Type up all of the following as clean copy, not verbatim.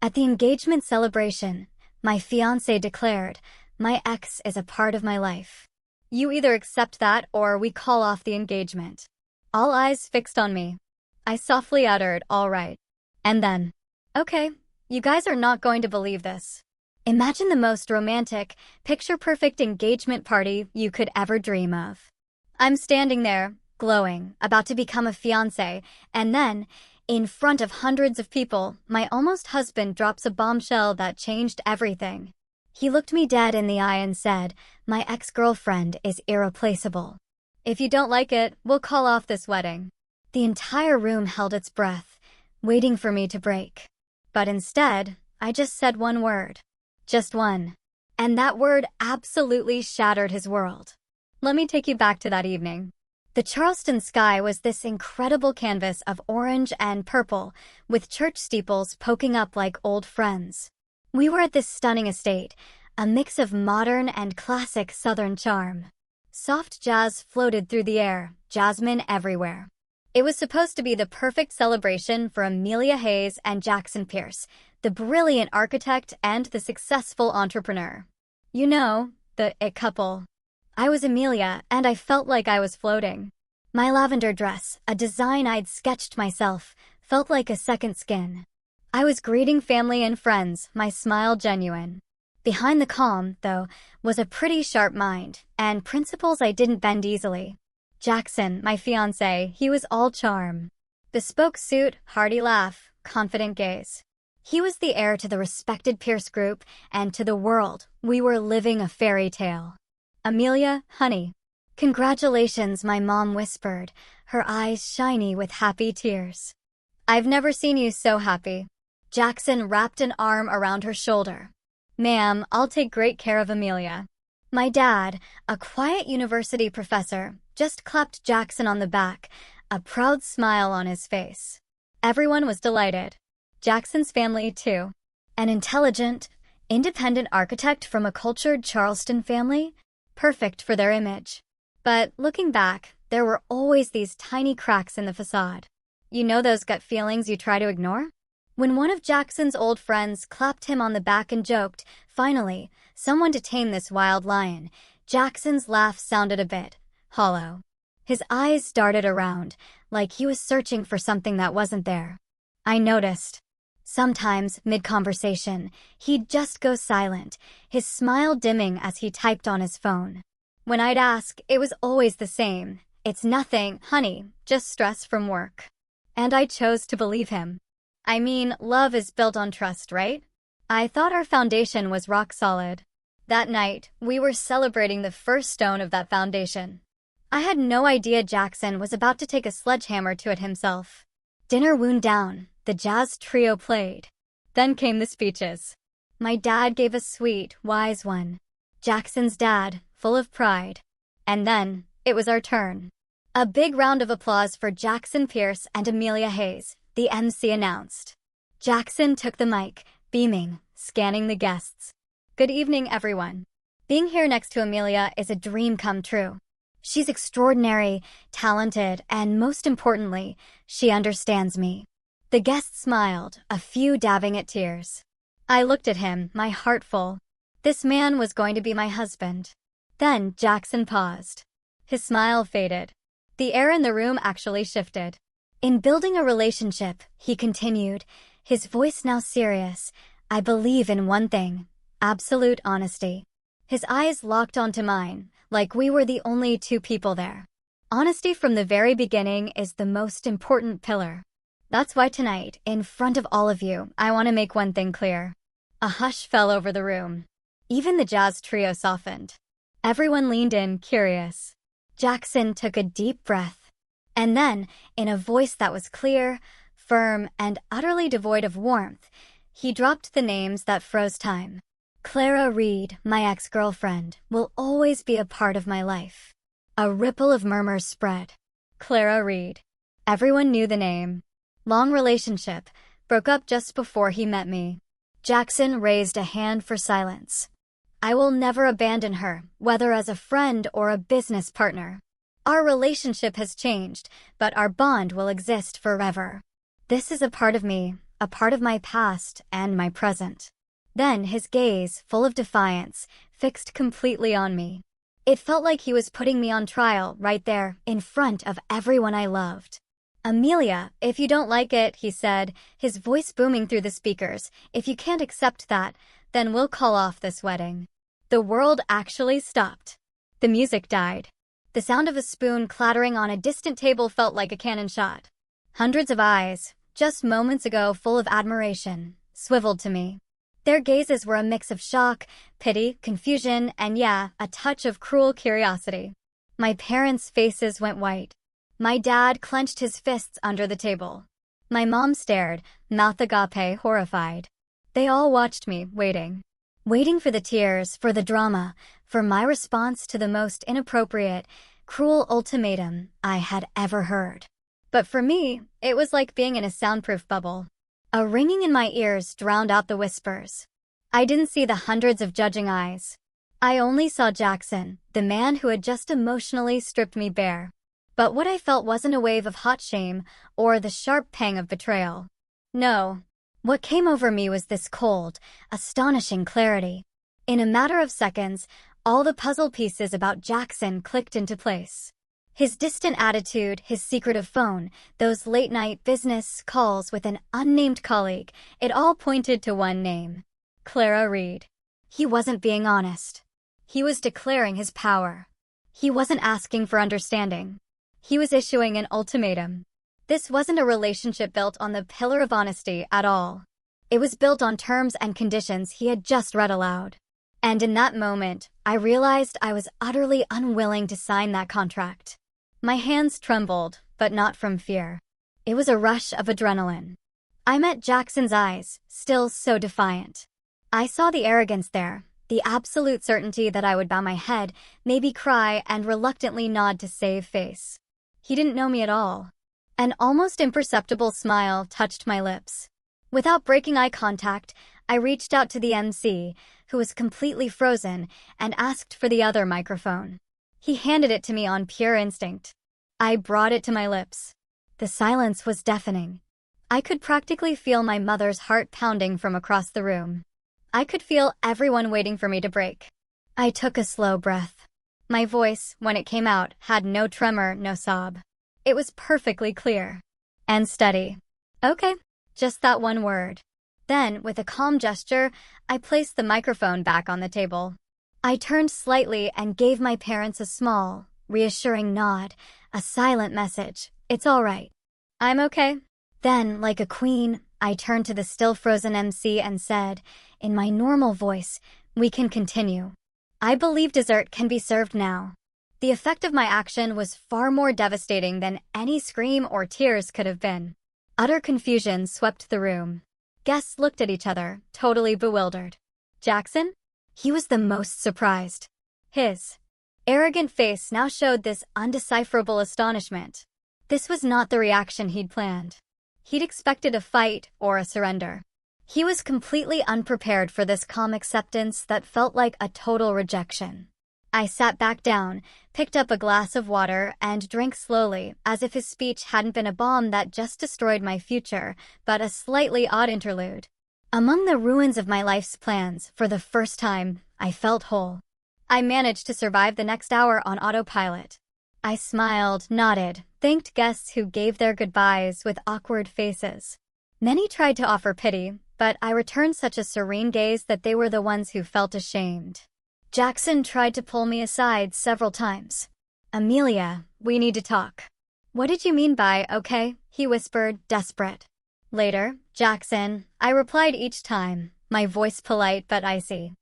At the engagement celebration, my fiancé declared, "My ex is a part of my life. You either accept that or we call off the engagement." All eyes fixed on me. I softly uttered, "All right." And then, "Okay, you guys are not going to believe this." Imagine the most romantic, picture-perfect engagement party you could ever dream of. I'm standing there, glowing, about to become a fiancé, and then, in front of hundreds of people, my almost husband drops a bombshell that changed everything. He looked me dead in the eye and said, "My ex-girlfriend is irreplaceable. If you don't like it, we'll call off this wedding." The entire room held its breath, waiting for me to break. But instead, I just said one word. Just one. And that word absolutely shattered his world. Let me take you back to that evening. The Charleston sky was this incredible canvas of orange and purple, with church steeples poking up like old friends. We were at this stunning estate, a mix of modern and classic Southern charm. Soft jazz floated through the air, jasmine everywhere. It was supposed to be the perfect celebration for Amelia Hayes and Jackson Pierce, the brilliant architect and the successful entrepreneur. You know, the it couple. I was Amelia, and I felt like I was floating. My lavender dress, a design I'd sketched myself, felt like a second skin. I was greeting family and friends, my smile genuine. Behind the calm, though, was a pretty sharp mind, and principles I didn't bend easily. Jackson, my fiancé, he was all charm. Bespoke suit, hearty laugh, confident gaze. He was the heir to the respected Pierce Group, and to the world, we were living a fairy tale. "Amelia, honey." "Congratulations," my mom whispered, her eyes shiny with happy tears. "I've never seen you so happy." Jackson wrapped an arm around her shoulder. "Ma'am, I'll take great care of Amelia." My dad, a quiet university professor, just clapped Jackson on the back, a proud smile on his face. Everyone was delighted. Jackson's family, too. An intelligent, independent architect from a cultured Charleston family? Perfect for their image. But looking back, there were always these tiny cracks in the facade. You know those gut feelings you try to ignore? When one of Jackson's old friends clapped him on the back and joked, "Finally, someone to tame this wild lion," Jackson's laugh sounded a bit hollow. His eyes darted around, like he was searching for something that wasn't there. I noticed. Sometimes, mid-conversation, he'd just go silent, his smile dimming as he typed on his phone. When I'd ask, it was always the same. "It's nothing, honey, just stress from work." And I chose to believe him. I mean, love is built on trust, right? I thought our foundation was rock solid. That night, we were celebrating the first stone of that foundation. I had no idea Jackson was about to take a sledgehammer to it himself. Dinner wound down, the jazz trio played. Then came the speeches. My dad gave a sweet, wise one. Jackson's dad, full of pride. And then, it was our turn. A big round of applause for Jackson Pierce and Amelia Hayes, the MC announced. Jackson took the mic, beaming, scanning the guests. "Good evening, everyone. Being here next to Amelia is a dream come true. She's extraordinary, talented, and most importantly, she understands me." The guests smiled, a few dabbing at tears. I looked at him, my heart full. This man was going to be my husband. Then Jackson paused. His smile faded. The air in the room actually shifted. "In building a relationship," he continued, his voice now serious, "I believe in one thing: absolute honesty." His eyes locked onto mine, like we were the only two people there. Honesty from the very beginning is the most important pillar. That's why tonight, in front of all of you, I want to make one thing clear. A hush fell over the room. Even the jazz trio softened. Everyone leaned in, curious. Jackson took a deep breath. And then, in a voice that was clear, firm, and utterly devoid of warmth, he dropped the names that froze time. "Clara Reed, my ex-girlfriend, will always be a part of my life." A ripple of murmurs spread. Clara Reed. Everyone knew the name. Long relationship, broke up just before he met me. Jackson raised a hand for silence. "I will never abandon her, whether as a friend or a business partner. Our relationship has changed, but our bond will exist forever. This is a part of me, a part of my past and my present. Then his gaze, full of defiance, fixed completely on me. It felt like he was putting me on trial right there, in front of everyone I loved. "Amelia, if you don't like it," he said, his voice booming through the speakers, "if you can't accept that, then we'll call off this wedding." The world actually stopped. The music died. The sound of a spoon clattering on a distant table felt like a cannon shot. Hundreds of eyes, just moments ago full of admiration, swiveled to me. Their gazes were a mix of shock, pity, confusion, and yeah, a touch of cruel curiosity. My parents' faces went white. My dad clenched his fists under the table. My mom stared, mouth agape, horrified. They all watched me, waiting for the tears, for the drama, for my response to the most inappropriate, cruel ultimatum I had ever heard. But for me, it was like being in a soundproof bubble. A ringing in my ears drowned out the whispers. I didn't see the hundreds of judging eyes. I only saw Jackson, the man who had just emotionally stripped me bare. But what I felt wasn't a wave of hot shame or the sharp pang of betrayal. No. What came over me was this cold, astonishing clarity. In a matter of seconds, all the puzzle pieces about Jackson clicked into place. His distant attitude, his secretive phone, those late-night business calls with an unnamed colleague, it all pointed to one name: Clara Reed. He wasn't being honest. He was declaring his power. He wasn't asking for understanding. He was issuing an ultimatum. This wasn't a relationship built on the pillar of honesty at all. It was built on terms and conditions he had just read aloud. And in that moment, I realized I was utterly unwilling to sign that contract. My hands trembled, but not from fear. It was a rush of adrenaline. I met Jackson's eyes, still so defiant. I saw the arrogance there, the absolute certainty that I would bow my head, maybe cry, and reluctantly nod to save face. He didn't know me at all. An almost imperceptible smile touched my lips. Without breaking eye contact, I reached out to the MC, who was completely frozen, and asked for the other microphone. He handed it to me on pure instinct. I brought it to my lips. The silence was deafening. I could practically feel my mother's heart pounding from across the room. I could feel everyone waiting for me to break. I took a slow breath. My voice, when it came out, had no tremor, no sob. It was perfectly clear. And steady. Okay, just that one word. Then, with a calm gesture, I placed the microphone back on the table. I turned slightly and gave my parents a small, reassuring nod, a silent message: "It's all right. I'm okay." Then, like a queen, I turned to the still frozen MC and said, in my normal voice, "We can continue. I believe dessert can be served now." The effect of my action was far more devastating than any scream or tears could have been. Utter confusion swept the room. Guests looked at each other, totally bewildered. Jackson? He was the most surprised. His arrogant face now showed this undecipherable astonishment. This was not the reaction he'd planned. He'd expected a fight or a surrender. He was completely unprepared for this calm acceptance that felt like a total rejection. I sat back down, picked up a glass of water, and drank slowly, as if his speech hadn't been a bomb that just destroyed my future, but a slightly odd interlude. Among the ruins of my life's plans, for the first time, I felt whole. I managed to survive the next hour on autopilot. I smiled, nodded, thanked guests who gave their goodbyes with awkward faces. Many tried to offer pity, but I returned such a serene gaze that they were the ones who felt ashamed. Jackson tried to pull me aside several times. "Amelia, we need to talk." "What did you mean by okay?" he whispered, desperate. "Later, Jackson," I replied each time, my voice polite but icy.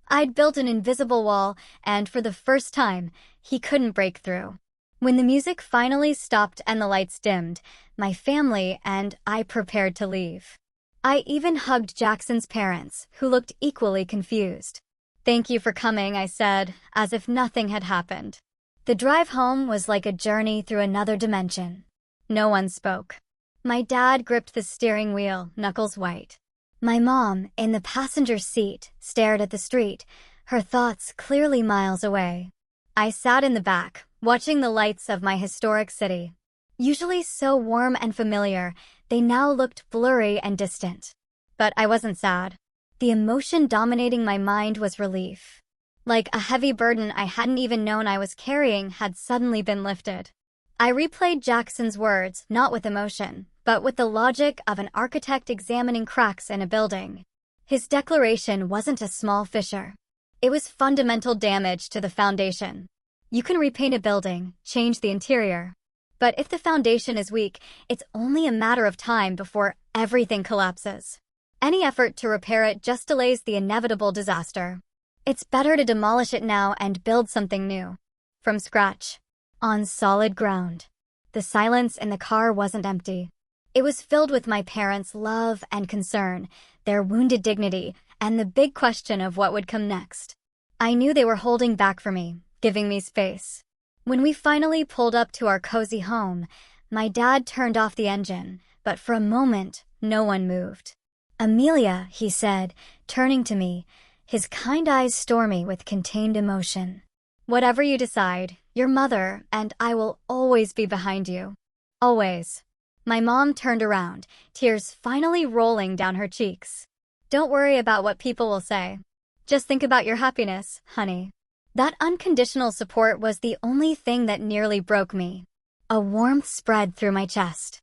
I'd built an invisible wall, and for the first time, he couldn't break through. When the music finally stopped and the lights dimmed, my family and I prepared to leave. I even hugged Jackson's parents, who looked equally confused. "Thank you for coming," I said, as if nothing had happened. The drive home was like a journey through another dimension. No one spoke. My dad gripped the steering wheel, knuckles white. My mom, in the passenger seat, stared at the street, her thoughts clearly miles away. I sat in the back, watching the lights of my historic city. Usually so warm and familiar, they now looked blurry and distant. But I wasn't sad. The emotion dominating my mind was relief. Like a heavy burden I hadn't even known I was carrying had suddenly been lifted. I replayed Jackson's words, not with emotion, but with the logic of an architect examining cracks in a building. His declaration wasn't a small fissure. It was fundamental damage to the foundation. You can repaint a building, change the interior. But if the foundation is weak, it's only a matter of time before everything collapses. Any effort to repair it just delays the inevitable disaster. It's better to demolish it now and build something new. From scratch. On solid ground. The silence in the car wasn't empty. It was filled with my parents' love and concern, their wounded dignity, and the big question of what would come next. I knew they were holding back for me, giving me space. When we finally pulled up to our cozy home, my dad turned off the engine, but for a moment, no one moved. "Amelia," he said, turning to me, his kind eyes stormy with contained emotion. "Whatever you decide, your mother and I will always be behind you. Always." My mom turned around, tears finally rolling down her cheeks. "Don't worry about what people will say. Just think about your happiness, honey." That unconditional support was the only thing that nearly broke me. A warmth spread through my chest.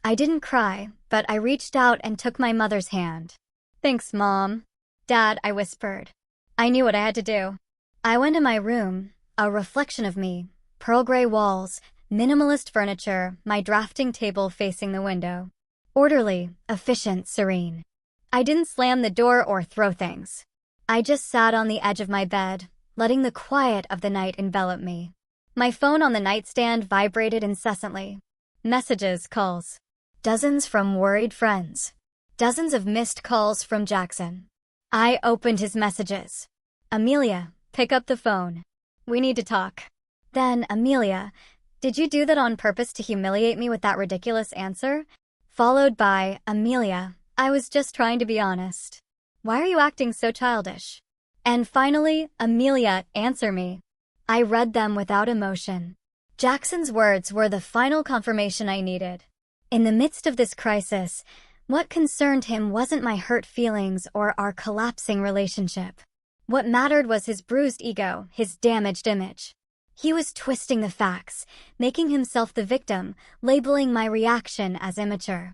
I didn't cry, but I reached out and took my mother's hand. "Thanks, Mom." "Dad," I whispered. I knew what I had to do. I went in my room, a reflection of me, pearl gray walls, minimalist furniture, my drafting table facing the window. Orderly, efficient, serene. I didn't slam the door or throw things. I just sat on the edge of my bed, letting the quiet of the night envelop me. My phone on the nightstand vibrated incessantly. Messages, calls. Dozens from worried friends. Dozens of missed calls from Jackson. I opened his messages. "Amelia, pick up the phone. We need to talk." Then, "Amelia, did you do that on purpose to humiliate me with that ridiculous answer?" Followed by, "Amelia, I was just trying to be honest. Why are you acting so childish?" And finally, "Amelia, answer me." I read them without emotion. Jackson's words were the final confirmation I needed. In the midst of this crisis, what concerned him wasn't my hurt feelings or our collapsing relationship. What mattered was his bruised ego, his damaged image. He was twisting the facts, making himself the victim, labeling my reaction as immature.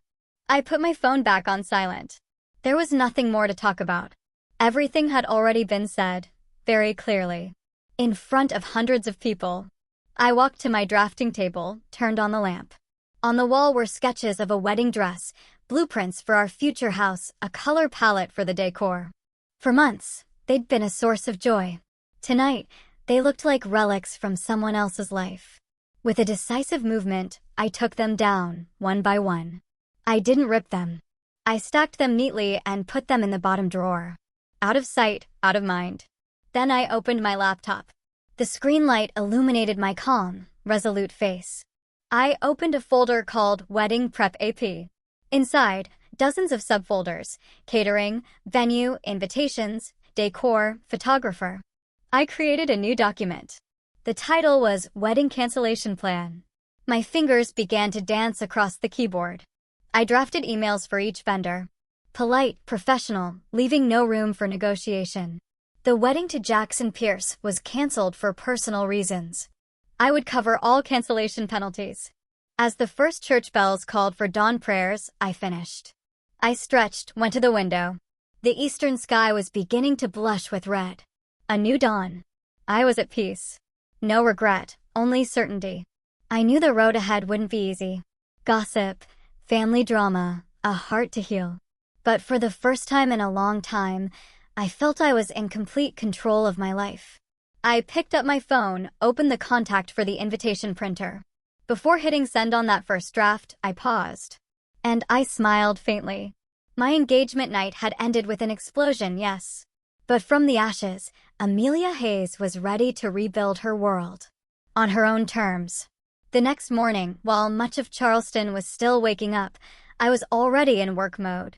I put my phone back on silent. There was nothing more to talk about. Everything had already been said, very clearly. In front of hundreds of people. I walked to my drafting table, turned on the lamp. On the wall were sketches of a wedding dress, blueprints for our future house, a color palette for the decor. For months, they'd been a source of joy. Tonight, they looked like relics from someone else's life. With a decisive movement, I took them down, one by one. I didn't rip them. I stacked them neatly and put them in the bottom drawer. Out of sight, out of mind. Then I opened my laptop. The screen light illuminated my calm, resolute face. I opened a folder called Wedding Prep AP. Inside, dozens of subfolders: catering, venue, invitations, decor, photographer. I created a new document. The title was Wedding Cancellation Plan. My fingers began to dance across the keyboard. I drafted emails for each vendor. Polite, professional, leaving no room for negotiation. The wedding to Jackson Pierce was canceled for personal reasons. I would cover all cancellation penalties. As the first church bells called for dawn prayers, I finished. I stretched, went to the window. The eastern sky was beginning to blush with red. A new dawn. I was at peace. No regret, only certainty. I knew the road ahead wouldn't be easy. Gossip, family drama, a heart to heal. But for the first time in a long time, I felt I was in complete control of my life. I picked up my phone, opened the contact for the invitation printer. Before hitting send on that first draft, I paused. And I smiled faintly. My engagement night had ended with an explosion, yes. But from the ashes, Amelia Hayes was ready to rebuild her world. On her own terms. The next morning, while much of Charleston was still waking up, I was already in work mode.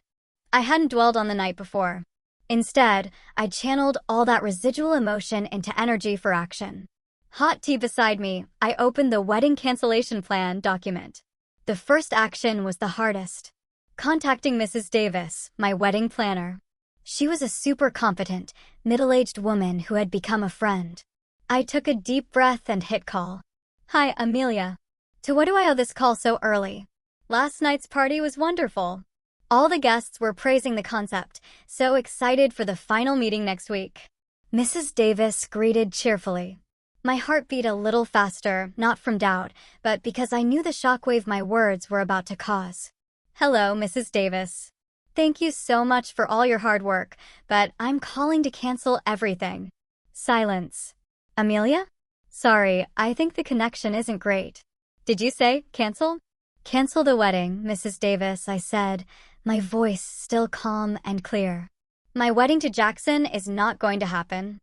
I hadn't dwelled on the night before. Instead, I channeled all that residual emotion into energy for action. Hot tea beside me, I opened the Wedding Cancellation Plan document. The first action was the hardest. Contacting Mrs. Davis, my wedding planner. She was a super competent, middle-aged woman who had become a friend. I took a deep breath and hit call. Hi, Amelia. To what do I owe this call so early? Last night's party was wonderful. All the guests were praising the concept, so excited for the final meeting next week. Mrs. Davis greeted cheerfully. My heart beat a little faster, not from doubt, but because I knew the shockwave my words were about to cause. Hello, Mrs. Davis. Thank you so much for all your hard work, but I'm calling to cancel everything. Silence. Amelia? Sorry, I think the connection isn't great. Did you say cancel? Cancel the wedding, Mrs. Davis, I said, my voice still calm and clear. My wedding to Jackson is not going to happen.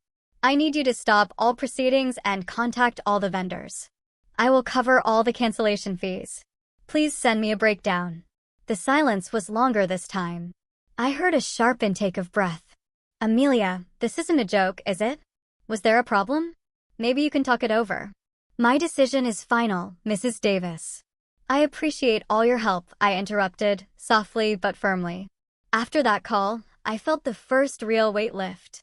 I need you to stop all proceedings and contact all the vendors. I will cover all the cancellation fees. Please send me a breakdown. The silence was longer this time. I heard a sharp intake of breath. Amelia, this isn't a joke, is it? Was there a problem? Maybe you can talk it over. My decision is final, Mrs. Davis. I appreciate all your help, I interrupted, softly but firmly. After that call, I felt the first real weight lift.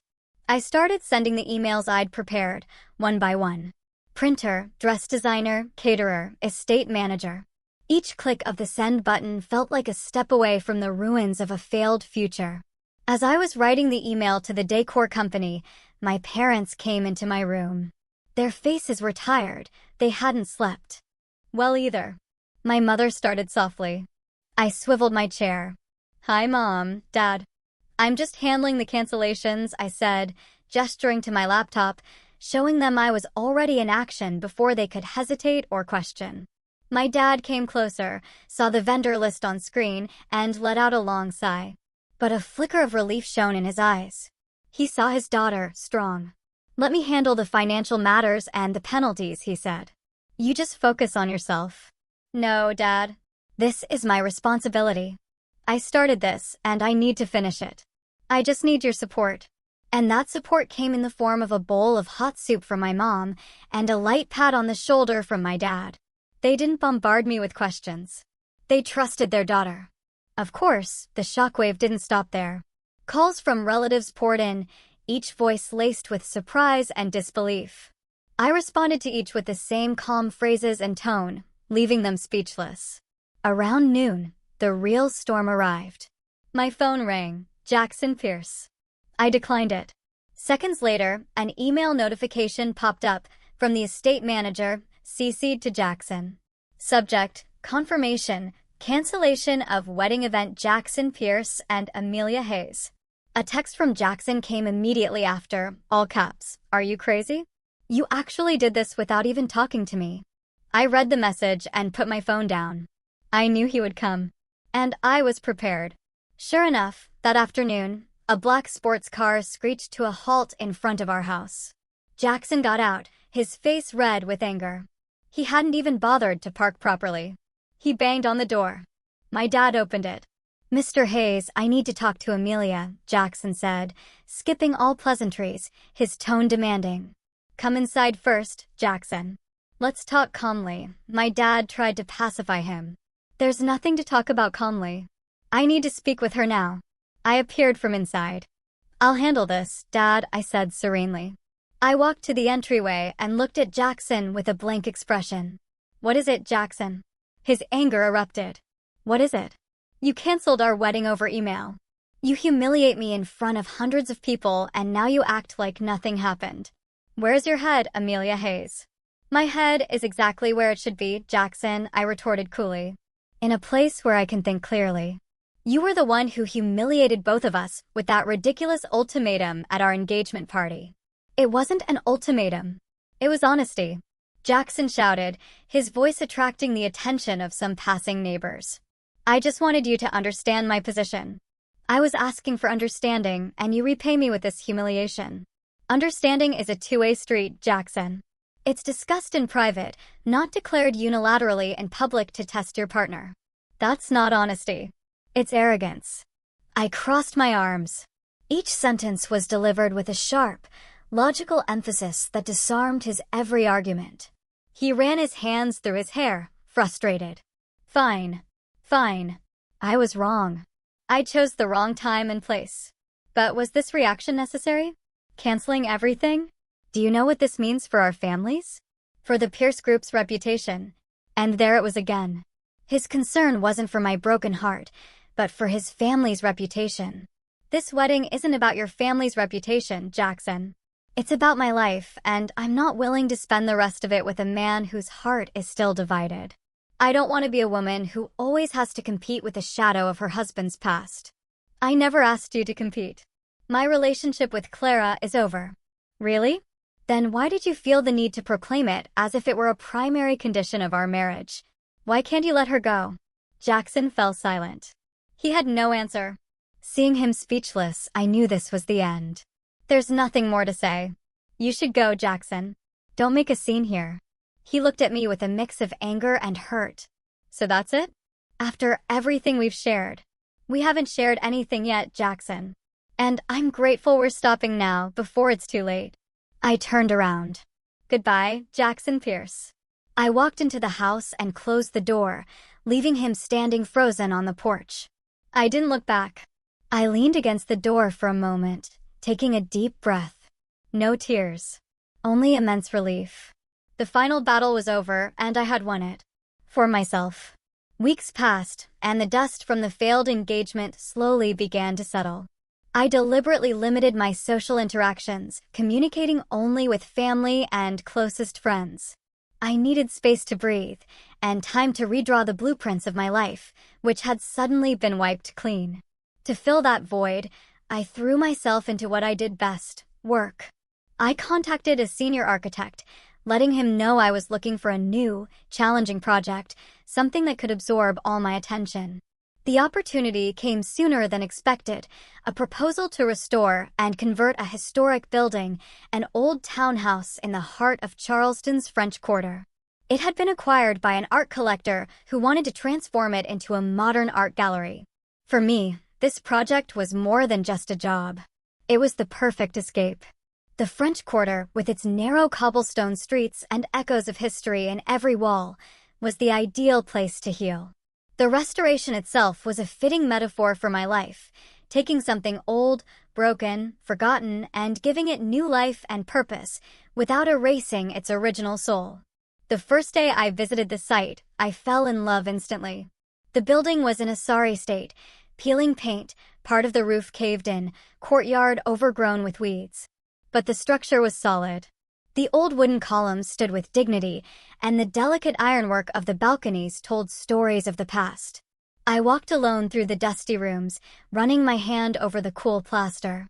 I started sending the emails I'd prepared, one by one. Printer, dress designer, caterer, estate manager. Each click of the send button felt like a step away from the ruins of a failed future. As I was writing the email to the decor company, my parents came into my room. Their faces were tired. They hadn't slept. Well either. My mother started softly. I swiveled my chair. Hi, Mom, Dad. I'm just handling the cancellations, I said, gesturing to my laptop, showing them I was already in action before they could hesitate or question. My dad came closer, saw the vendor list on screen, and let out a long sigh. But a flicker of relief shone in his eyes. He saw his daughter, strong. Let me handle the financial matters and the penalties, he said. You just focus on yourself. No, Dad. This is my responsibility. I started this, and I need to finish it. I just need your support. And that support came in the form of a bowl of hot soup from my mom and a light pat on the shoulder from my dad. They didn't bombard me with questions. They trusted their daughter. Of course, the shockwave didn't stop there. Calls from relatives poured in, each voice laced with surprise and disbelief. I responded to each with the same calm phrases and tone, leaving them speechless. Around noon, the real storm arrived. My phone rang. Jackson Pierce. I declined it. Seconds later, an email notification popped up from the estate manager, CC'd to Jackson. Subject, confirmation, cancellation of wedding event Jackson Pierce and Amelia Hayes. A text from Jackson came immediately after, all caps. Are you crazy? You actually did this without even talking to me. I read the message and put my phone down. I knew he would come. And I was prepared. Sure enough, that afternoon, a black sports car screeched to a halt in front of our house. Jackson got out, his face red with anger. He hadn't even bothered to park properly. He banged on the door. My dad opened it. Mr. Hayes, I need to talk to Amelia, Jackson said, skipping all pleasantries, his tone demanding. Come inside first, Jackson. Let's talk calmly. My dad tried to pacify him. There's nothing to talk about calmly. I need to speak with her now. I appeared from inside. I'll handle this, Dad, I said serenely. I walked to the entryway and looked at Jackson with a blank expression. What is it, Jackson? His anger erupted. What is it? You canceled our wedding over email. You humiliate me in front of hundreds of people and now you act like nothing happened. Where's your head, Amelia Hayes? My head is exactly where it should be, Jackson, I retorted coolly. In a place where I can think clearly. You were the one who humiliated both of us with that ridiculous ultimatum at our engagement party. It wasn't an ultimatum. It was honesty. Jackson shouted, his voice attracting the attention of some passing neighbors. I just wanted you to understand my position. I was asking for understanding, and you repay me with this humiliation. Understanding is a two-way street, Jackson. It's discussed in private, not declared unilaterally in public to test your partner. That's not honesty. It's arrogance. I crossed my arms. Each sentence was delivered with a sharp, logical emphasis that disarmed his every argument. He ran his hands through his hair, frustrated. Fine. Fine. I was wrong. I chose the wrong time and place. But was this reaction necessary? Canceling everything? Do you know what this means for our families? For the Pierce Group's reputation. And there it was again. His concern wasn't for my broken heart, but for his family's reputation. This wedding isn't about your family's reputation, Jackson. It's about my life, and I'm not willing to spend the rest of it with a man whose heart is still divided. I don't want to be a woman who always has to compete with the shadow of her husband's past. I never asked you to compete. My relationship with Clara is over. Really? Then why did you feel the need to proclaim it as if it were a primary condition of our marriage? Why can't you let her go? Jackson fell silent. He had no answer. Seeing him speechless, I knew this was the end. There's nothing more to say. You should go, Jackson. Don't make a scene here. He looked at me with a mix of anger and hurt. So that's it? After everything we've shared. We haven't shared anything yet, Jackson. And I'm grateful we're stopping now before it's too late. I turned around. Goodbye, Jackson Pierce. I walked into the house and closed the door, leaving him standing frozen on the porch. I didn't look back. I leaned against the door for a moment, taking a deep breath. No tears. Only immense relief. The final battle was over, and I had won it. For myself. Weeks passed, and the dust from the failed engagement slowly began to settle. I deliberately limited my social interactions, communicating only with family and closest friends. I needed space to breathe, and time to redraw the blueprints of my life, which had suddenly been wiped clean. To fill that void, I threw myself into what I did best, work. I contacted a senior architect, letting him know I was looking for a new, challenging project, something that could absorb all my attention. The opportunity came sooner than expected, a proposal to restore and convert a historic building, an old townhouse in the heart of Charleston's French Quarter. It had been acquired by an art collector who wanted to transform it into a modern art gallery. For me, this project was more than just a job. It was the perfect escape. The French Quarter, with its narrow cobblestone streets and echoes of history in every wall, was the ideal place to heal. The restoration itself was a fitting metaphor for my life, taking something old, broken, forgotten, and giving it new life and purpose without erasing its original soul. The first day I visited the site, I fell in love instantly. The building was in a sorry state, peeling paint, part of the roof caved in, courtyard overgrown with weeds. But the structure was solid. The old wooden columns stood with dignity, and the delicate ironwork of the balconies told stories of the past. I walked alone through the dusty rooms, running my hand over the cool plaster.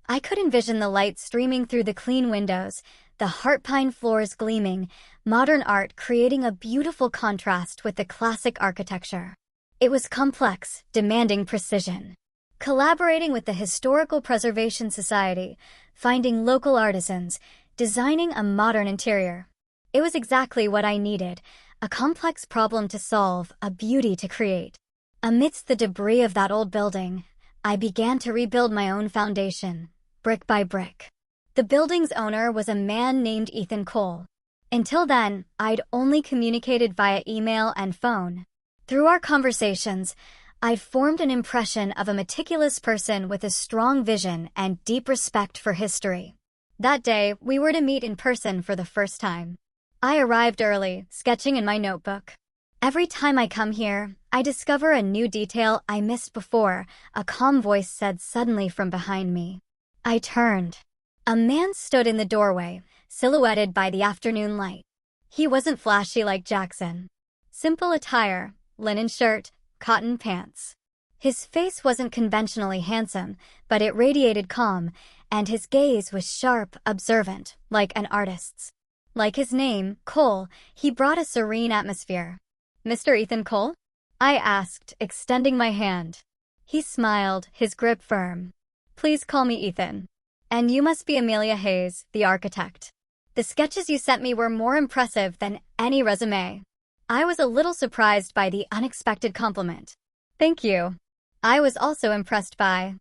I could envision the light streaming through the clean windows, the heart pine floors gleaming, modern art creating a beautiful contrast with the classic architecture. It was complex, demanding precision. Collaborating with the Historical Preservation Society, finding local artisans, designing a modern interior. It was exactly what I needed, a complex problem to solve, a beauty to create. Amidst the debris of that old building, I began to rebuild my own foundation, brick by brick. The building's owner was a man named Ethan Cole. Until then, I'd only communicated via email and phone. Through our conversations, I'd formed an impression of a meticulous person with a strong vision and deep respect for history. That day, we were to meet in person for the first time. I arrived early, sketching in my notebook. Every time I come here, I discover a new detail I missed before, a calm voice said suddenly from behind me. I turned. A man stood in the doorway, silhouetted by the afternoon light. He wasn't flashy like Jackson. Simple attire, linen shirt, cotton pants. His face wasn't conventionally handsome, but it radiated calm, and his gaze was sharp, observant, like an artist's. Like his name, Cole, he brought a serene atmosphere. "Mr. Ethan Cole?" I asked, extending my hand. He smiled, his grip firm. "Please call me Ethan. And you must be Amelia Hayes, the architect. The sketches you sent me were more impressive than any resume." I was a little surprised by the unexpected compliment. "Thank you. I was also impressed by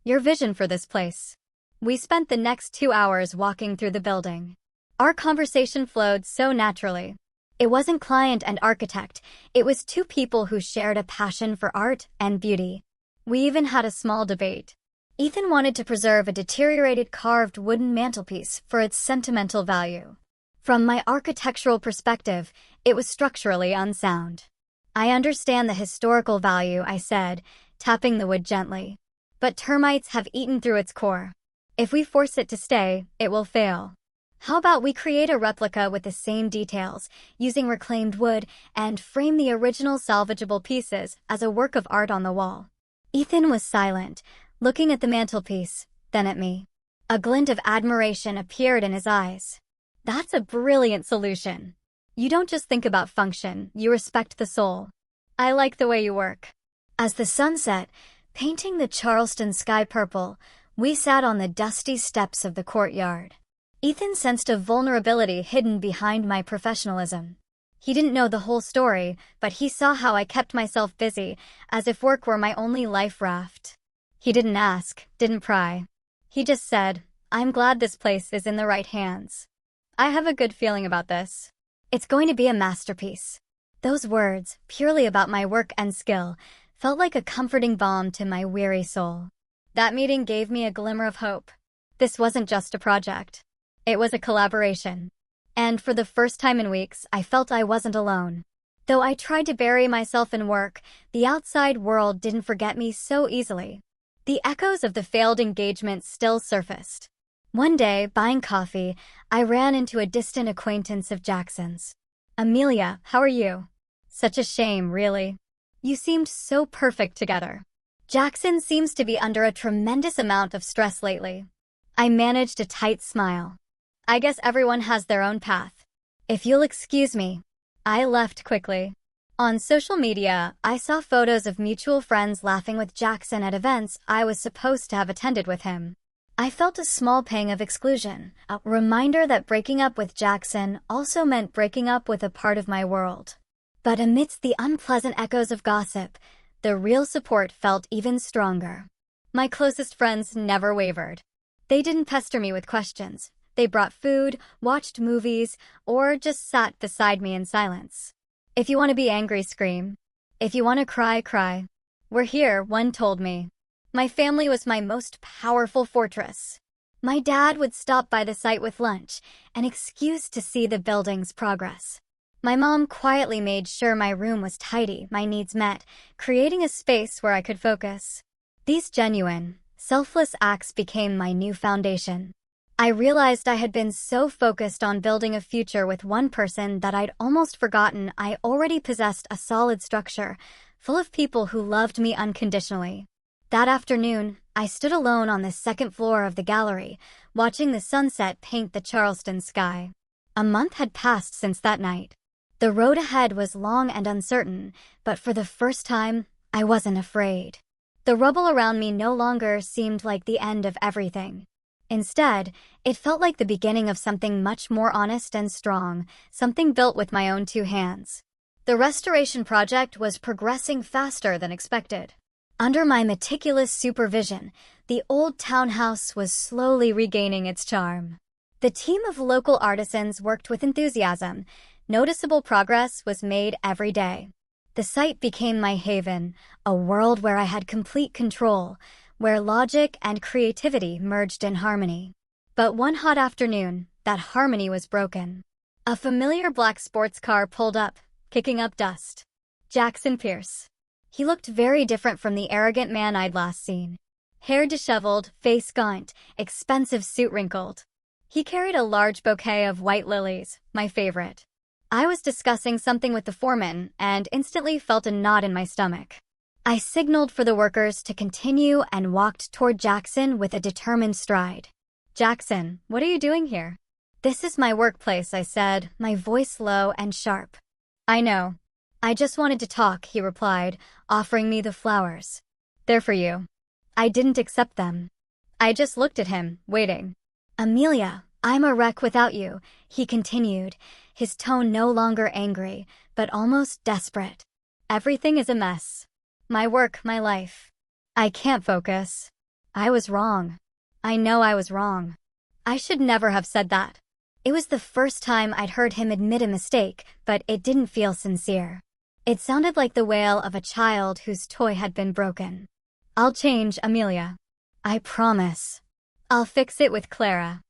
your vision for this place." We spent the next 2 hours walking through the building. Our conversation flowed so naturally. It wasn't client and architect, it was two people who shared a passion for art and beauty. We even had a small debate. Ethan wanted to preserve a deteriorated carved wooden mantelpiece for its sentimental value. From my architectural perspective, it was structurally unsound. I understand the historical value, I said, tapping the wood gently. But termites have eaten through its core. If we force it to stay, it will fail. How about we create a replica with the same details, using reclaimed wood, and frame the original salvageable pieces as a work of art on the wall? Ethan was silent, looking at the mantelpiece, then at me. A glint of admiration appeared in his eyes. That's a brilliant solution. You don't just think about function, you respect the soul. I like the way you work. As the sun set, painting the Charleston sky purple, we sat on the dusty steps of the courtyard. Ethan sensed a vulnerability hidden behind my professionalism. He didn't know the whole story, but he saw how I kept myself busy, as if work were my only life raft. He didn't ask, didn't pry. He just said, "I'm glad this place is in the right hands. I have a good feeling about this. It's going to be a masterpiece." Those words, purely about my work and skill, felt like a comforting balm to my weary soul. That meeting gave me a glimmer of hope. This wasn't just a project. It was a collaboration. And for the first time in weeks, I felt I wasn't alone. Though I tried to bury myself in work, the outside world didn't forget me so easily. The echoes of the failed engagement still surfaced. One day, buying coffee, I ran into a distant acquaintance of Jackson's. "Amelia, how are you?" "Such a shame, really. You seemed so perfect together." "Jackson seems to be under a tremendous amount of stress lately." I managed a tight smile. "I guess everyone has their own path. If you'll excuse me." I left quickly. On social media, I saw photos of mutual friends laughing with Jackson at events I was supposed to have attended with him. I felt a small pang of exclusion, a reminder that breaking up with Jackson also meant breaking up with a part of my world. But amidst the unpleasant echoes of gossip, the real support felt even stronger. My closest friends never wavered. They didn't pester me with questions. They brought food, watched movies, or just sat beside me in silence. "If you want to be angry, scream. If you want to cry, cry. We're here," one told me. My family was my most powerful fortress. My dad would stop by the site with lunch, an excuse to see the building's progress. My mom quietly made sure my room was tidy, my needs met, creating a space where I could focus. These genuine, selfless acts became my new foundation. I realized I had been so focused on building a future with one person that I'd almost forgotten I already possessed a solid structure, full of people who loved me unconditionally. That afternoon, I stood alone on the second floor of the gallery, watching the sunset paint the Charleston sky. A month had passed since that night. The road ahead was long and uncertain, but for the first time, I wasn't afraid. The rubble around me no longer seemed like the end of everything. Instead, it felt like the beginning of something much more honest and strong, something built with my own two hands. The restoration project was progressing faster than expected. Under my meticulous supervision, the old townhouse was slowly regaining its charm. The team of local artisans worked with enthusiasm. Noticeable progress was made every day. The site became my haven, a world where I had complete control, where logic and creativity merged in harmony. But one hot afternoon, that harmony was broken. A familiar black sports car pulled up, kicking up dust. Jackson Pierce. He looked very different from the arrogant man I'd last seen. Hair disheveled, face gaunt, expensive suit wrinkled. He carried a large bouquet of white lilies, my favorite. I was discussing something with the foreman and instantly felt a knot in my stomach. I signaled for the workers to continue and walked toward Jackson with a determined stride. "Jackson, what are you doing here?" "This is my workplace," I said, my voice low and sharp. "I know. I just wanted to talk," he replied, offering me the flowers. "They're for you." I didn't accept them. I just looked at him, waiting. "Amelia, I'm a wreck without you," he continued, his tone no longer angry, but almost desperate. "Everything is a mess. My work, my life. I can't focus. I was wrong. I know I was wrong. I should never have said that. It was the first time I'd heard him admit a mistake, but it didn't feel sincere. It sounded like the wail of a child whose toy had been broken. "I'll change, Amelia. I promise. I'll fix it with Clara.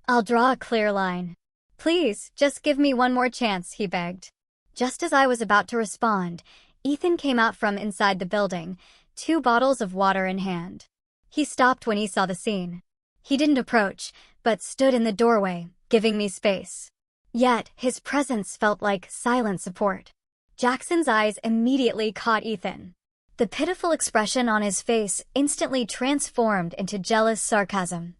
I'll draw a clear line. Please, just give me one more chance," he begged. Just as I was about to respond, Ethan came out from inside the building, 2 bottles of water in hand. He stopped when he saw the scene. He didn't approach, but stood in the doorway, giving me space. Yet, his presence felt like silent support. Jackson's eyes immediately caught Ethan. The pitiful expression on his face instantly transformed into jealous sarcasm.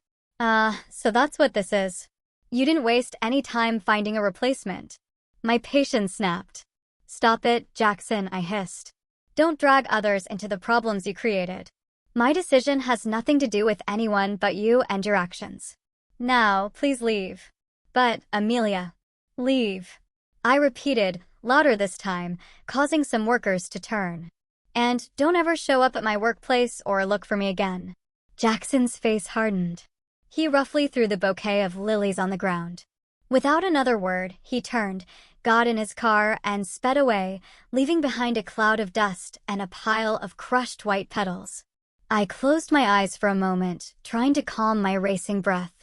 So that's what this is. You didn't waste any time finding a replacement." My patience snapped. "Stop it, Jackson," I hissed. "Don't drag others into the problems you created. My decision has nothing to do with anyone but you and your actions. Now, please leave." "But, Amelia, leave," I repeated, louder this time, causing some workers to turn. "And don't ever show up at my workplace or look for me again." Jackson's face hardened. He roughly threw the bouquet of lilies on the ground. Without another word, he turned, got in his car, and sped away, leaving behind a cloud of dust and a pile of crushed white petals. I closed my eyes for a moment, trying to calm my racing breath.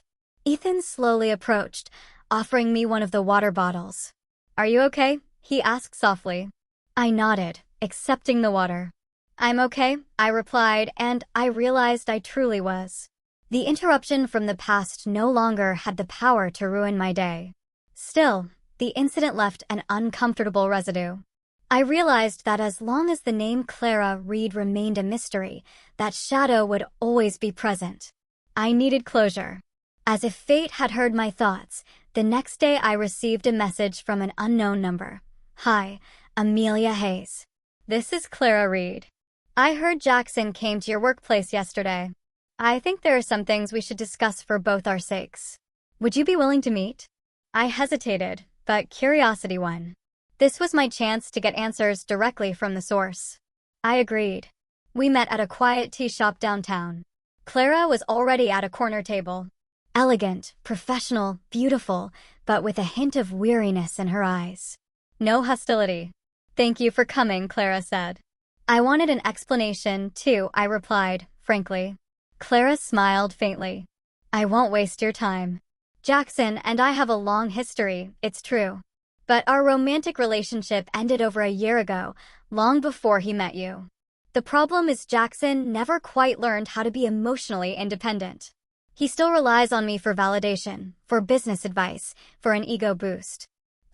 Ethan slowly approached, offering me one of the water bottles. "Are you okay?" he asked softly. I nodded, accepting the water. "I'm okay," I replied, and I realized I truly was. The interruption from the past no longer had the power to ruin my day. Still, the incident left an uncomfortable residue. I realized that as long as the name Clara Reed remained a mystery, that shadow would always be present. I needed closure. As if fate had heard my thoughts, the next day I received a message from an unknown number. "Hi, Amelia Hayes. This is Clara Reed. I heard Jackson came to your workplace yesterday. I think there are some things we should discuss for both our sakes. Would you be willing to meet?" I hesitated, but curiosity won. This was my chance to get answers directly from the source. I agreed. We met at a quiet tea shop downtown. Clara was already at a corner table. Elegant, professional, beautiful, but with a hint of weariness in her eyes. No hostility. "Thank you for coming," Clara said. "I wanted an explanation, too," I replied, frankly. Clara smiled faintly. "I won't waste your time. Jackson and I have a long history, it's true. But our romantic relationship ended over a year ago, long before he met you. The problem is Jackson never quite learned how to be emotionally independent. He still relies on me for validation, for business advice, for an ego boost.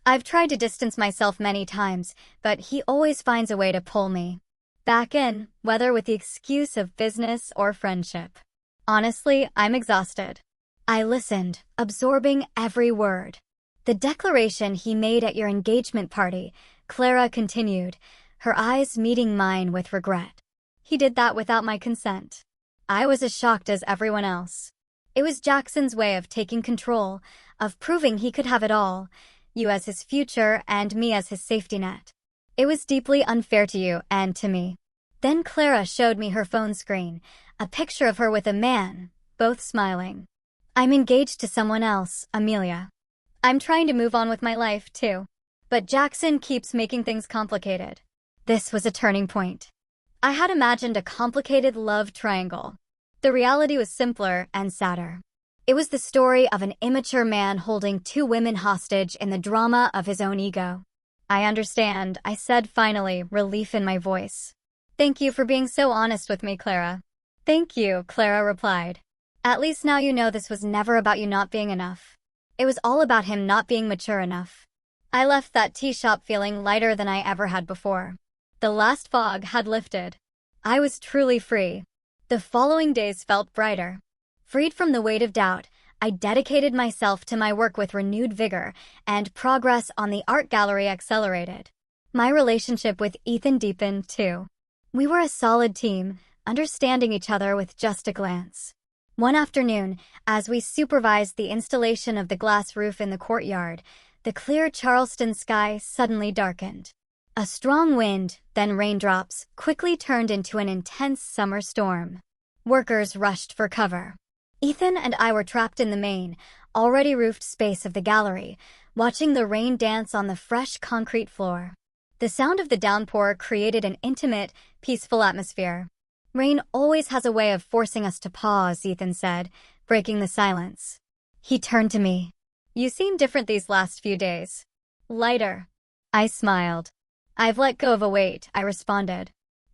I've tried to distance myself many times, but he always finds a way to pull me back in, whether with the excuse of business or friendship. Honestly, I'm exhausted." I listened, absorbing every word. "The declaration he made at your engagement party," Clara continued, her eyes meeting mine with regret. "He did that without my consent. I was as shocked as everyone else. It was Jackson's way of taking control, of proving he could have it all, you as his future and me as his safety net. It was deeply unfair to you and to me." Then Clara showed me her phone screen, a picture of her with a man, both smiling. "I'm engaged to someone else, Amelia. I'm trying to move on with my life, too. But Jackson keeps making things complicated." This was a turning point. I had imagined a complicated love triangle. The reality was simpler and sadder. It was the story of an immature man holding 2 women hostage in the drama of his own ego. "I understand," I said finally, relief in my voice. "Thank you for being so honest with me, Clara." "Thank you," Clara replied. "At least now you know this was never about you not being enough. It was all about him not being mature enough." I left that tea shop feeling lighter than I ever had before. The last fog had lifted. I was truly free. The following days felt brighter. Freed from the weight of doubt, I dedicated myself to my work with renewed vigor, and progress on the art gallery accelerated. My relationship with Ethan deepened, too. We were a solid team, understanding each other with just a glance. One afternoon, as we supervised the installation of the glass roof in the courtyard, the clear Charleston sky suddenly darkened. A strong wind, then raindrops, quickly turned into an intense summer storm. Workers rushed for cover. Ethan and I were trapped in the main, already roofed space of the gallery, watching the rain dance on the fresh concrete floor. The sound of the downpour created an intimate, peaceful atmosphere. Rain always has a way of forcing us to pause, Ethan said, breaking the silence. He turned to me. You seem different these last few days. Lighter. I smiled. I've let go of a weight, I responded.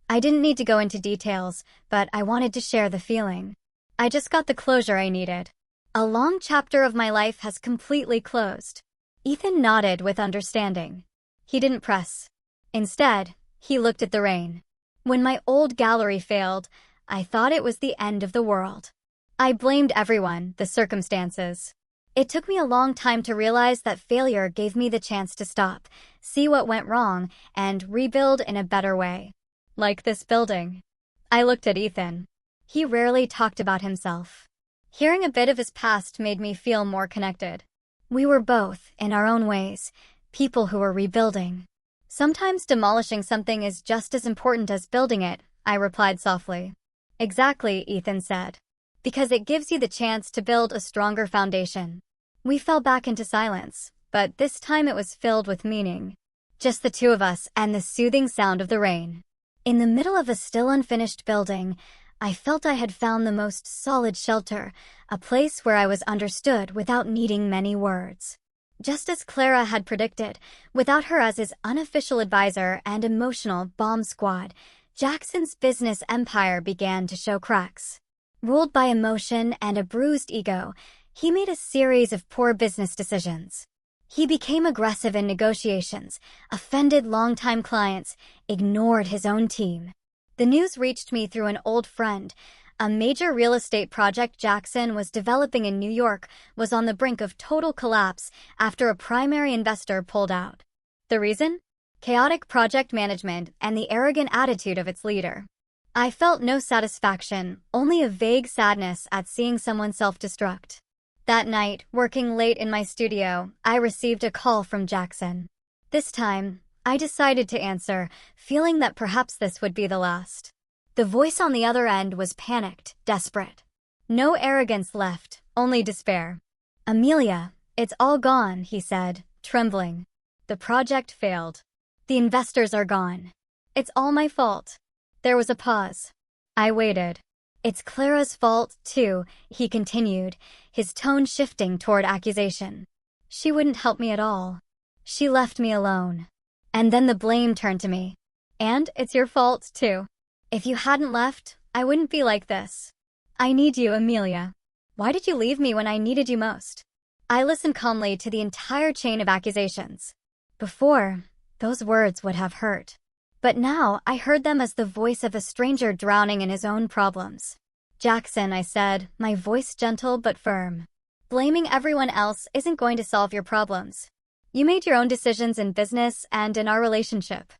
I didn't need to go into details, but I wanted to share the feeling. I just got the closure I needed. A long chapter of my life has completely closed. Ethan nodded with understanding. He didn't press. Instead, he looked at the rain. When my old gallery failed, I thought it was the end of the world. I blamed everyone, the circumstances. It took me a long time to realize that failure gave me the chance to stop, see what went wrong, and rebuild in a better way. Like this building. I looked at Ethan. He rarely talked about himself. Hearing a bit of his past made me feel more connected. We were both, in our own ways, people who were rebuilding. Sometimes demolishing something is just as important as building it, I replied softly. Exactly, Ethan said. Because it gives you the chance to build a stronger foundation. We fell back into silence, but this time it was filled with meaning. Just the two of us and the soothing sound of the rain. In the middle of a still unfinished building, I felt I had found the most solid shelter, a place where I was understood without needing many words. Just as Clara had predicted, without her as his unofficial advisor and emotional bomb squad, Jackson's business empire began to show cracks. Ruled by emotion and a bruised ego, he made a series of poor business decisions. He became aggressive in negotiations, offended longtime clients, ignored his own team. The news reached me through an old friend. A major real estate project Jackson was developing in New York was on the brink of total collapse after a primary investor pulled out. The reason? Chaotic project management and the arrogant attitude of its leader. I felt no satisfaction, only a vague sadness at seeing someone self-destruct. That night, working late in my studio, I received a call from Jackson. This time, I decided to answer, feeling that perhaps this would be the last. The voice on the other end was panicked, desperate. No arrogance left, only despair. Amelia, it's all gone, he said, trembling. The project failed. The investors are gone. It's all my fault. There was a pause. I waited. It's Clara's fault, too, he continued, his tone shifting toward accusation. She wouldn't help me at all. She left me alone. And then the blame turned to me. And it's your fault, too. If you hadn't left, I wouldn't be like this. I need you, Amelia. Why did you leave me when I needed you most? I listened calmly to the entire chain of accusations. Before, those words would have hurt. But now I heard them as the voice of a stranger drowning in his own problems. Jackson, I said, my voice gentle but firm. Blaming everyone else isn't going to solve your problems. You made your own decisions in business and in our relationship.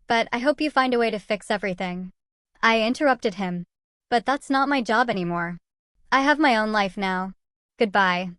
But I hope you find a way to fix everything. I interrupted him. But that's not my job anymore. I have my own life now. Goodbye.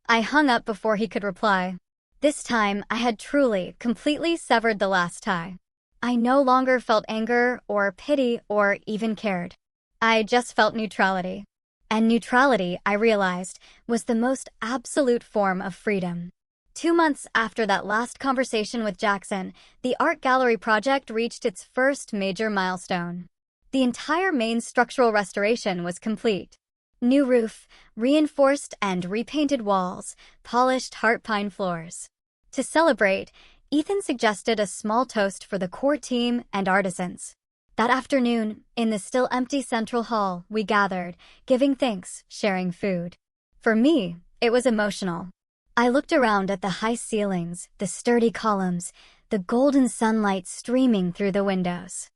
I hung up before he could reply. This time, I had truly, completely severed the last tie. I no longer felt anger or pity or even cared. I just felt neutrality. And neutrality, I realized, was the most absolute form of freedom. 2 months after that last conversation with Jackson, the art gallery project reached its first major milestone. The entire main structural restoration was complete. New roof, reinforced and repainted walls, polished heart pine floors. To celebrate, Ethan suggested a small toast for the core team and artisans. That afternoon, in the still empty central hall, we gathered, giving thanks, sharing food. For me, it was emotional. I looked around at the high ceilings, the sturdy columns, the golden sunlight streaming through the windows.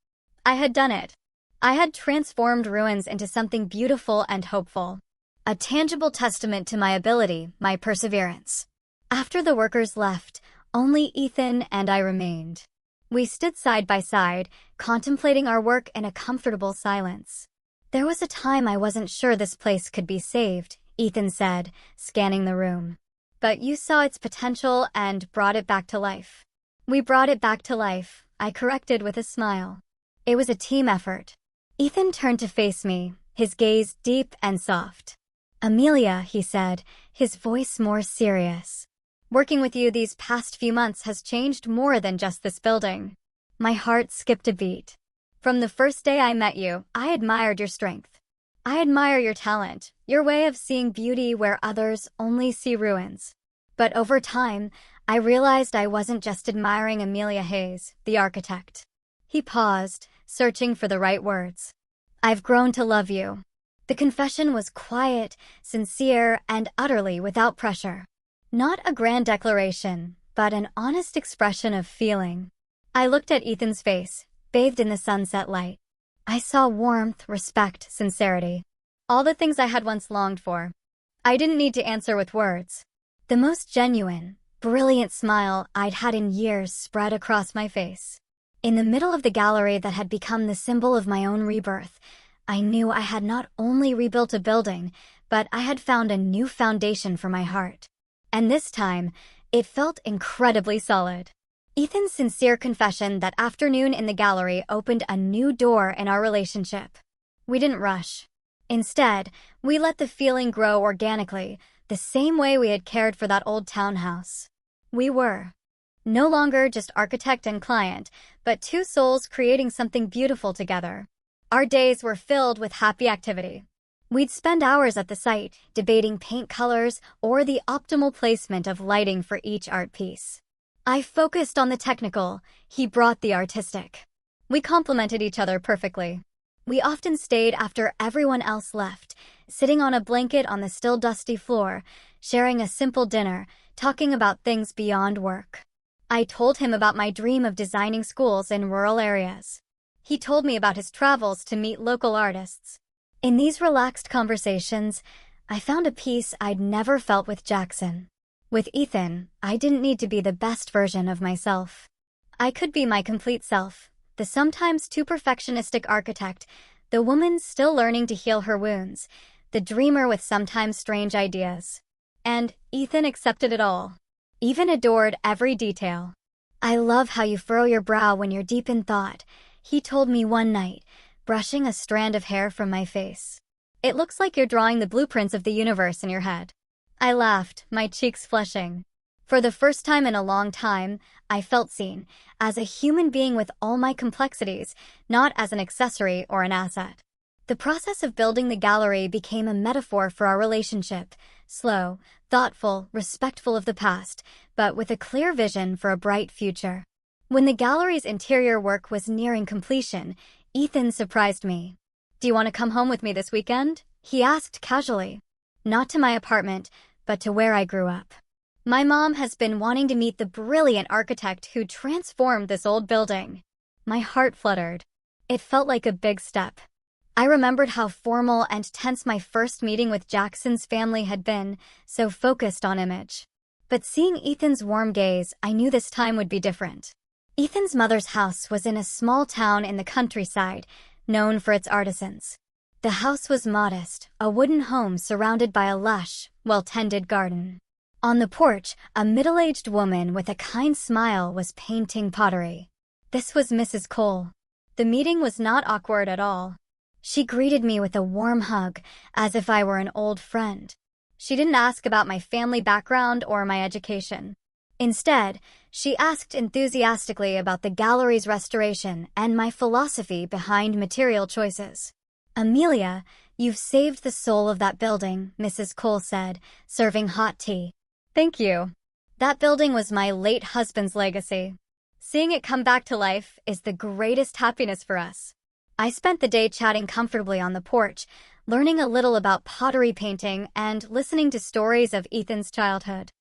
I had done it. I had transformed ruins into something beautiful and hopeful. A tangible testament to my ability, my perseverance. After the workers left, only Ethan and I remained. We stood side by side, contemplating our work in a comfortable silence. There was a time I wasn't sure this place could be saved, Ethan said, scanning the room. But you saw its potential and brought it back to life. We brought it back to life, I corrected with a smile. It was a team effort. Ethan turned to face me, his gaze deep and soft. Amelia, he said, his voice more serious. Working with you these past few months has changed more than just this building. My heart skipped a beat. From the first day I met you, I admired your strength. I admire your talent, your way of seeing beauty where others only see ruins. But over time, I realized I wasn't just admiring Amelia Hayes, the architect. He paused, searching for the right words. I've grown to love you. The confession was quiet, sincere, and utterly without pressure. Not a grand declaration, but an honest expression of feeling. I looked at Ethan's face, bathed in the sunset light. I saw warmth, respect, sincerity. All the things I had once longed for. I didn't need to answer with words. The most genuine, brilliant smile I'd had in years spread across my face. In the middle of the gallery that had become the symbol of my own rebirth, I knew I had not only rebuilt a building, but I had found a new foundation for my heart. And this time, it felt incredibly solid. Ethan's sincere confession that afternoon in the gallery opened a new door in our relationship. We didn't rush. Instead, we let the feeling grow organically, the same way we had cared for that old townhouse. We were no longer just architect and client, but two souls creating something beautiful together. Our days were filled with happy activity. We'd spend hours at the site, debating paint colors or the optimal placement of lighting for each art piece. I focused on the technical, he brought the artistic. We complemented each other perfectly. We often stayed after everyone else left, sitting on a blanket on the still dusty floor, sharing a simple dinner, talking about things beyond work. I told him about my dream of designing schools in rural areas. He told me about his travels to meet local artists. In these relaxed conversations, I found a peace I'd never felt with Jackson. With Ethan, I didn't need to be the best version of myself. I could be my complete self, the sometimes too perfectionistic architect, the woman still learning to heal her wounds, the dreamer with sometimes strange ideas. And Ethan accepted it all, even adored every detail. I love how you furrow your brow when you're deep in thought, he told me one night, brushing a strand of hair from my face. It looks like you're drawing the blueprints of the universe in your head. I laughed, my cheeks flushing. For the first time in a long time, I felt seen, as a human being with all my complexities, not as an accessory or an asset. The process of building the gallery became a metaphor for our relationship, slow, thoughtful, respectful of the past, but with a clear vision for a bright future. When the gallery's interior work was nearing completion, Ethan surprised me. Do you want to come home with me this weekend? He asked casually. Not to my apartment, but to where I grew up. My mom has been wanting to meet the brilliant architect who transformed this old building. My heart fluttered. It felt like a big step. I remembered how formal and tense my first meeting with Jackson's family had been, so focused on image. But seeing Ethan's warm gaze, I knew this time would be different. Ethan's mother's house was in a small town in the countryside, known for its artisans. The house was modest, a wooden home surrounded by a lush, well-tended garden. On the porch, a middle-aged woman with a kind smile was painting pottery. This was Mrs. Cole. The meeting was not awkward at all. She greeted me with a warm hug, as if I were an old friend. She didn't ask about my family background or my education. Instead, she asked enthusiastically about the gallery's restoration and my philosophy behind material choices. Amelia, you've saved the soul of that building, Mrs. Cole said, serving hot tea. Thank you. That building was my late husband's legacy. Seeing it come back to life is the greatest happiness for us. I spent the day chatting comfortably on the porch, learning a little about pottery painting and listening to stories of Ethan's childhood.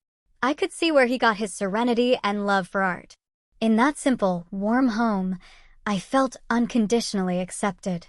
I could see where he got his serenity and love for art. In that simple, warm home, I felt unconditionally accepted.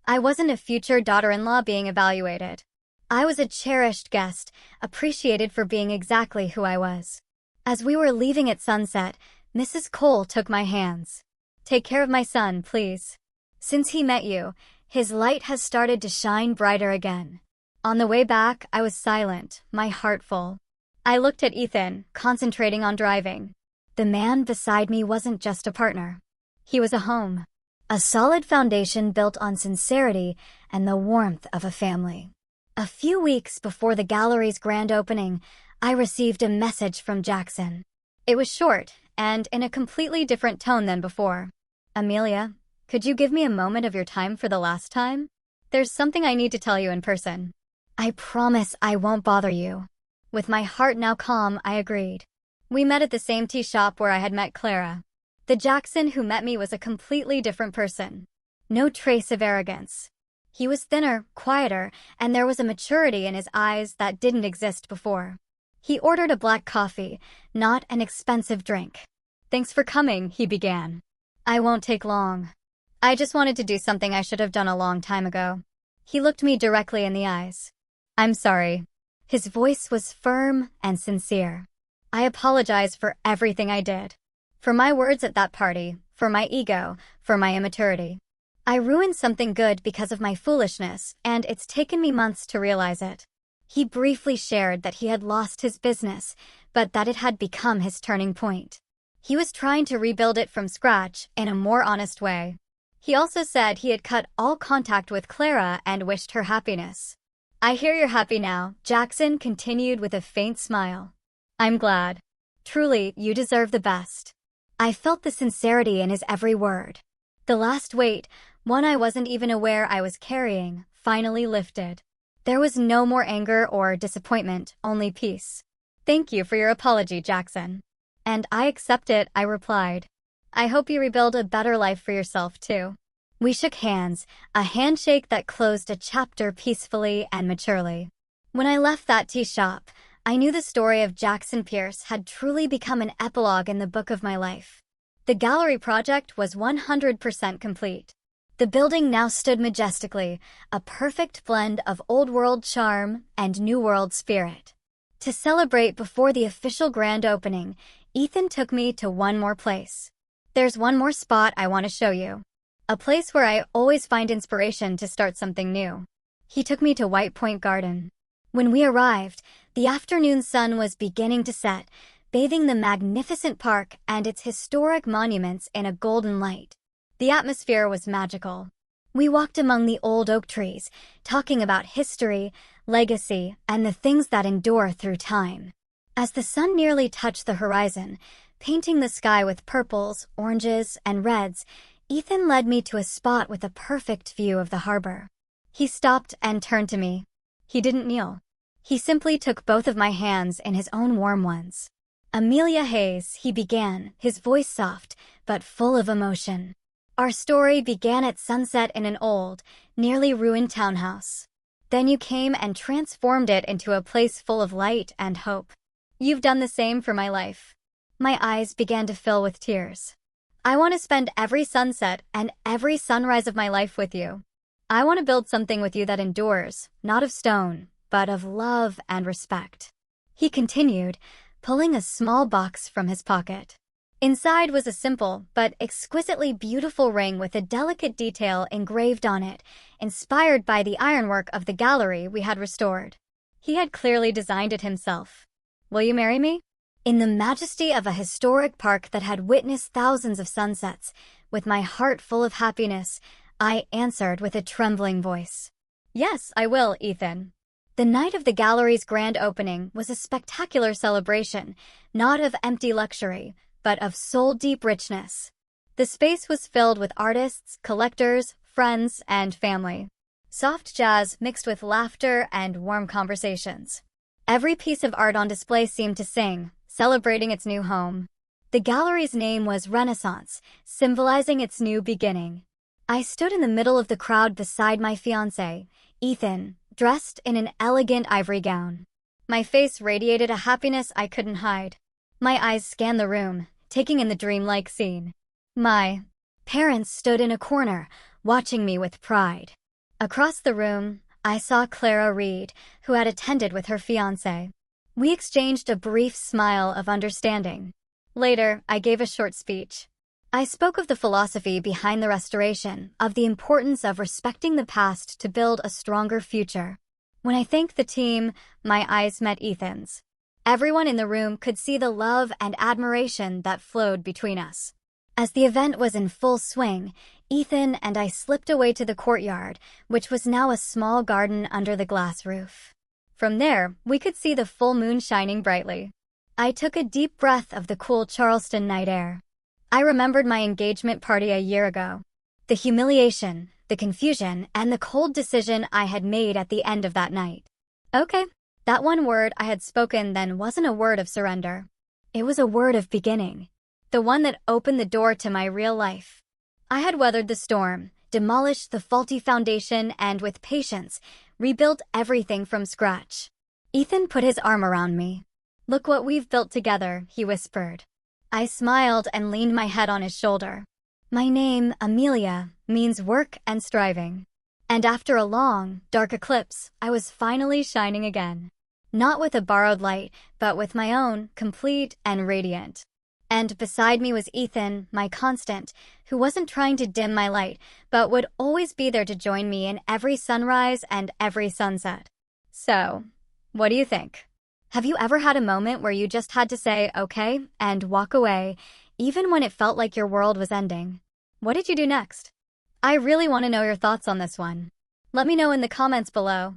I wasn't a future daughter-in-law being evaluated. I was a cherished guest, appreciated for being exactly who I was. As we were leaving at sunset, Mrs. Cole took my hands. Take care of my son, please. Since he met you, his light has started to shine brighter again. On the way back, I was silent, my heart full. I looked at Ethan, concentrating on driving. The man beside me wasn't just a partner. He was a home. A solid foundation built on sincerity and the warmth of a family. A few weeks before the gallery's grand opening, I received a message from Jackson. It was short and in a completely different tone than before. Amelia, could you give me a moment of your time for the last time? There's something I need to tell you in person. I promise I won't bother you. With my heart now calm, I agreed. We met at the same tea shop where I had met Clara. The Jackson who met me was a completely different person. No trace of arrogance. He was thinner, quieter, and there was a maturity in his eyes that didn't exist before. He ordered a black coffee, not an expensive drink. Thanks for coming, he began. I won't take long. I just wanted to do something I should have done a long time ago. He looked me directly in the eyes. I'm sorry. His voice was firm and sincere. I apologize for everything I did. For my words at that party, for my ego, for my immaturity. I ruined something good because of my foolishness, and it's taken me months to realize it. He briefly shared that he had lost his business, but that it had become his turning point. He was trying to rebuild it from scratch in a more honest way. He also said he had cut all contact with Clara and wished her happiness. I hear you're happy now, Jackson continued with a faint smile. I'm glad. Truly, you deserve the best. I felt the sincerity in his every word. The last weight, one I wasn't even aware I was carrying, finally lifted. There was no more anger or disappointment, only peace. Thank you for your apology, Jackson. And I accept it, I replied. I hope you rebuild a better life for yourself, too. We shook hands, a handshake that closed a chapter peacefully and maturely. When I left that tea shop, I knew the story of Jackson Pierce had truly become an epilogue in the book of my life. The gallery project was 100% complete. The building now stood majestically, a perfect blend of old-world charm and new-world spirit. To celebrate before the official grand opening, Ethan took me to one more place. There's one more spot I want to show you. A place where I always find inspiration to start something new. He took me to White Point Garden. When we arrived, the afternoon sun was beginning to set, bathing the magnificent park and its historic monuments in a golden light. The atmosphere was magical. We walked among the old oak trees, talking about history, legacy, and the things that endure through time. As the sun nearly touched the horizon, painting the sky with purples, oranges, and reds, Ethan led me to a spot with a perfect view of the harbor. He stopped and turned to me. He didn't kneel. He simply took both of my hands in his own warm ones. Amelia Hayes, he began, his voice soft, but full of emotion. Our story began at sunset in an old, nearly ruined townhouse. Then you came and transformed it into a place full of light and hope. You've done the same for my life. My eyes began to fill with tears. I want to spend every sunset and every sunrise of my life with you. I want to build something with you that endures, not of stone, but of love and respect. He continued, pulling a small box from his pocket. Inside was a simple but exquisitely beautiful ring with a delicate detail engraved on it, inspired by the ironwork of the gallery we had restored. He had clearly designed it himself. Will you marry me? In the majesty of a historic park that had witnessed thousands of sunsets, with my heart full of happiness, I answered with a trembling voice. Yes, I will, Ethan. The night of the gallery's grand opening was a spectacular celebration, not of empty luxury, but of soul-deep richness. The space was filled with artists, collectors, friends, and family. Soft jazz mixed with laughter and warm conversations. Every piece of art on display seemed to sing, celebrating its new home. The gallery's name was Renaissance, symbolizing its new beginning. I stood in the middle of the crowd beside my fiancé, Ethan, dressed in an elegant ivory gown. My face radiated a happiness I couldn't hide. My eyes scanned the room, taking in the dreamlike scene. My parents stood in a corner, watching me with pride. Across the room, I saw Clara Reed, who had attended with her fiancé. We exchanged a brief smile of understanding. Later, I gave a short speech. I spoke of the philosophy behind the restoration, of the importance of respecting the past to build a stronger future. When I thanked the team, my eyes met Ethan's. Everyone in the room could see the love and admiration that flowed between us. As the event was in full swing, Ethan and I slipped away to the courtyard, which was now a small garden under the glass roof. From there, we could see the full moon shining brightly. I took a deep breath of the cool Charleston night air. I remembered my engagement party a year ago. The humiliation, the confusion, and the cold decision I had made at the end of that night. Okay, that one word I had spoken then wasn't a word of surrender. It was a word of beginning. The one that opened the door to my real life. I had weathered the storm, demolished the faulty foundation, and with patience, rebuilt everything from scratch. Ethan put his arm around me. "Look what we've built together," he whispered. I smiled and leaned my head on his shoulder. My name, Amelia, means work and striving. And after a long, dark eclipse, I was finally shining again. Not with a borrowed light, but with my own, complete and radiant. And beside me was Ethan, my constant, who wasn't trying to dim my light, but would always be there to join me in every sunrise and every sunset. So, what do you think? Have you ever had a moment where you just had to say, okay, and walk away, even when it felt like your world was ending? What did you do next? I really want to know your thoughts on this one. Let me know in the comments below.